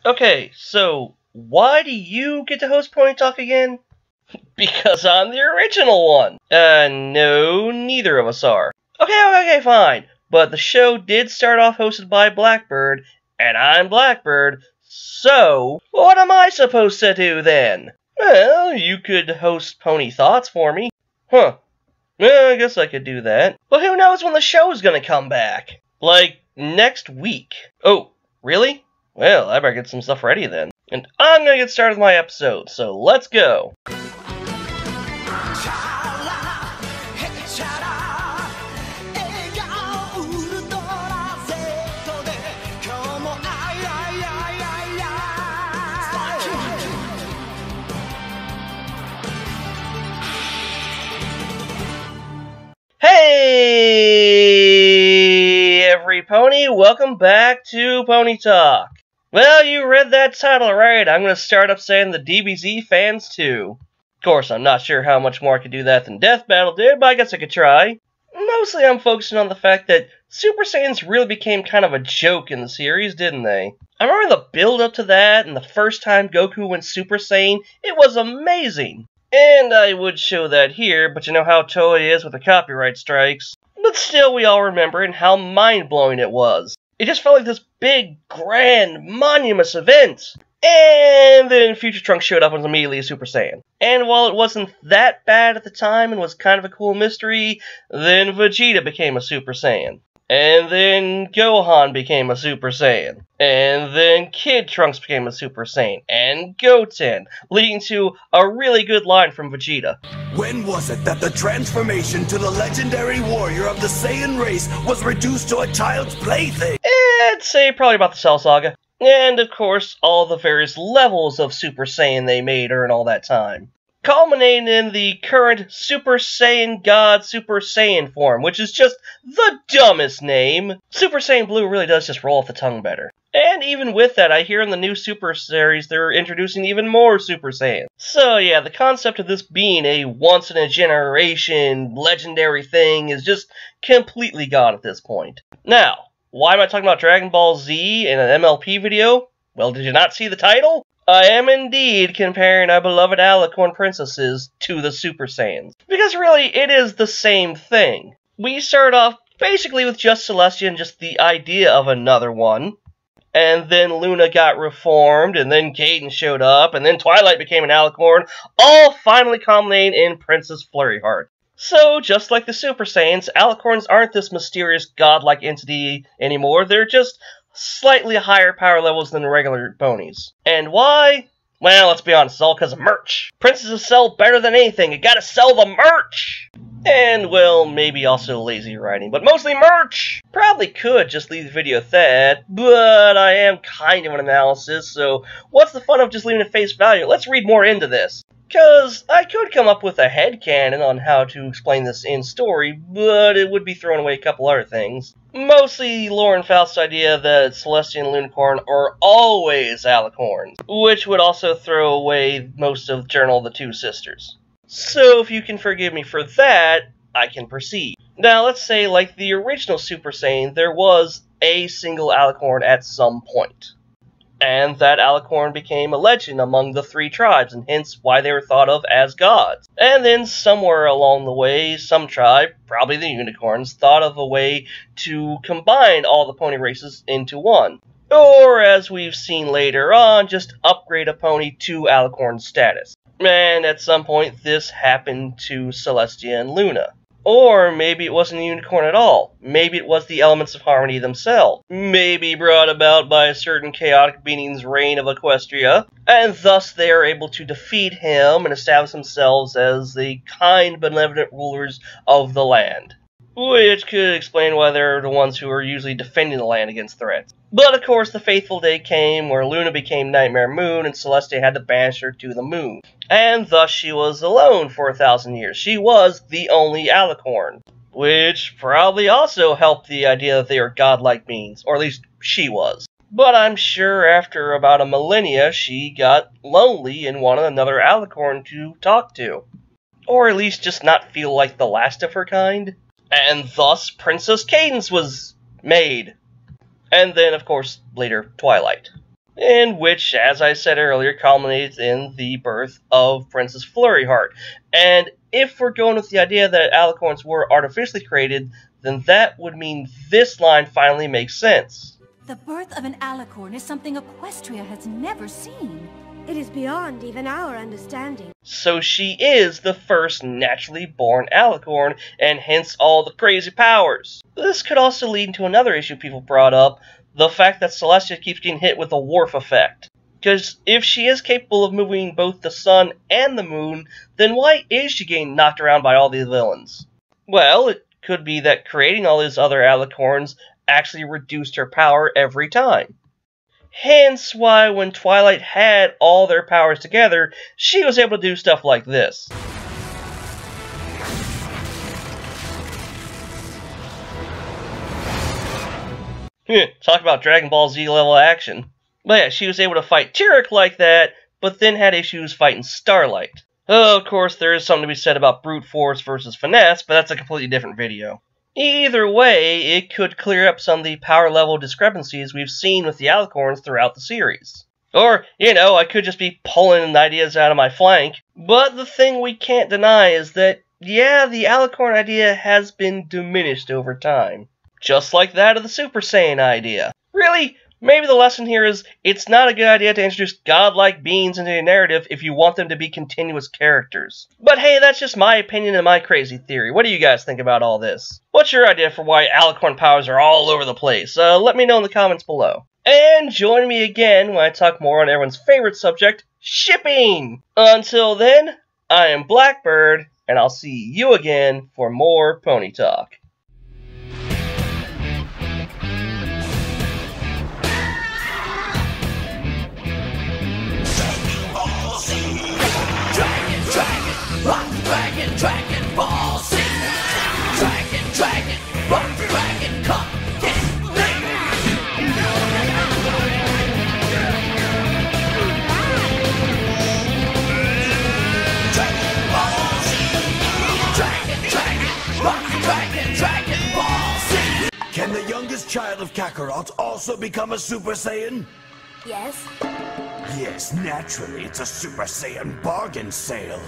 Okay, so why do you get to host Pony Talk again? Because I'm the original one. No, neither of us are. Okay, fine. But the show did start off hosted by Blackbird, and I'm Blackbird, so what am I supposed to do then? Well, you could host Pony Thoughts for me. Huh. Well, I guess I could do that. But who knows when the show's gonna come back? Like, next week. Oh, really? Well, I better get some stuff ready then. And I'm gonna get started with my episode, so let's go! Hey, every pony, welcome back to Pony Talk. Well, you read that title right. I'm going to start up saying the DBZ fans too. Of course, I'm not sure how much more I could do that than Death Battle did, but I guess I could try. Mostly I'm focusing on the fact that Super Saiyans really became kind of a joke in the series, didn't they? I remember the build-up to that, and the first time Goku went Super Saiyan, it was amazing. And I would show that here, but you know how Toei is with the copyright strikes. But still, we all remember and how mind-blowing it was. It just felt like this big, grand, monumentous event. And then Future Trunks showed up and was immediately a Super Saiyan. And while it wasn't that bad at the time and was kind of a cool mystery, then Vegeta became a Super Saiyan. And then Gohan became a Super Saiyan. And then Kid Trunks became a Super Saiyan. And Goten, leading to a really good line from Vegeta. When was it that the transformation to the legendary warrior of the Saiyan race was reduced to a child's plaything? I'd say probably about the Cell Saga. And, of course, all the various levels of Super Saiyan they made during all that time. Culminating in the current Super Saiyan God Super Saiyan form, which is just the dumbest name. Super Saiyan Blue really does just roll off the tongue better. And even with that, I hear in the new Super series they're introducing even more Super Saiyans. So yeah, the concept of this being a once-in-a-generation legendary thing is just completely gone at this point. Now, why am I talking about Dragon Ball Z in an MLP video? Well, did you not see the title? I am indeed comparing our beloved Alicorn princesses to the Super Saiyans. Because really, it is the same thing. We start off basically with just Celestia and just the idea of another one. And then Luna got reformed, and then Gaiden showed up, and then Twilight became an Alicorn, all finally culminating in Princess Flurryheart. So, just like the Super Saiyans, Alicorns aren't this mysterious godlike entity anymore, they're just slightly higher power levels than regular ponies. And why? Well, let's be honest, it's all because of merch. Princesses sell better than anything, you gotta sell the merch! And, well, maybe also lazy writing, but mostly merch! Probably could just leave the video at that, but I am kind of an analysis, so what's the fun of just leaving it face value? Let's read more into this. Because I could come up with a headcanon on how to explain this in story, but it would be throwing away a couple other things. Mostly Lauren Faust's idea that Celestia and Lunicorn are always Alicorns, which would also throw away most of Journal of the Two Sisters. So if you can forgive me for that, I can proceed. Now let's say, like the original Super Saiyan, there was a single Alicorn at some point. And that Alicorn became a legend among the three tribes, and hence why they were thought of as gods. And then somewhere along the way, some tribe, probably the Unicorns, thought of a way to combine all the pony races into one. Or, as we've seen later on, just upgrade a pony to Alicorn status. And at some point, this happened to Celestia and Luna. Or maybe it wasn't a unicorn at all. Maybe it was the elements of harmony themselves. Maybe brought about by a certain chaotic being's reign of Equestria, and thus they are able to defeat him and establish themselves as the kind, benevolent rulers of the land. Which could explain why they're the ones who are usually defending the land against threats. But of course the fateful day came where Luna became Nightmare Moon and Celestia had to banish her to the moon. And thus she was alone for 1,000 years. She was the only Alicorn. Which probably also helped the idea that they are godlike beings, or at least she was. But I'm sure after about a millennia she got lonely and wanted another Alicorn to talk to. Or at least just not feel like the last of her kind. And thus Princess Cadance was made. And then, of course, later, Twilight. in which, as I said earlier, culminates in the birth of Princess Flurryheart. And if we're going with the idea that alicorns were artificially created, then that would mean this line finally makes sense. The birth of an alicorn is something Equestria has never seen. It is beyond even our understanding. So she is the first naturally born alicorn, and hence all the crazy powers. This could also lead into another issue people brought up, the fact that Celestia keeps getting hit with a Worf effect. Because if she is capable of moving both the sun and the moon, then why is she getting knocked around by all these villains? Well, it could be that creating all these other alicorns actually reduced her power every time. Hence why when Twilight had all their powers together, she was able to do stuff like this. Talk about Dragon Ball Z level action. But yeah, she was able to fight Tyrek like that, but then had issues fighting Starlight. Oh, of course, there is something to be said about brute force versus finesse, but that's a completely different video. Either way, it could clear up some of the power level discrepancies we've seen with the alicorns throughout the series. Or, I could just be pulling ideas out of my flank. But the thing we can't deny is that, yeah, the alicorn idea has been diminished over time. Just like that of the Super Saiyan idea. Really, maybe the lesson here is it's not a good idea to introduce godlike beings into your narrative if you want them to be continuous characters. But hey, that's just my opinion and my crazy theory. What do you guys think about all this? What's your idea for why alicorn powers are all over the place? Let me know in the comments below. And join me again when I talk more on everyone's favorite subject, shipping! Until then, I am Blackbird, and I'll see you again for more Pony Talk. Dragon Ball Z. Dragon, rock dragon, come get me. Dragon Ball Z. Dragon Ball Z. Can the youngest child of Kakarot also become a Super Saiyan? Yes? Yes, naturally, it's a Super Saiyan bargain sale.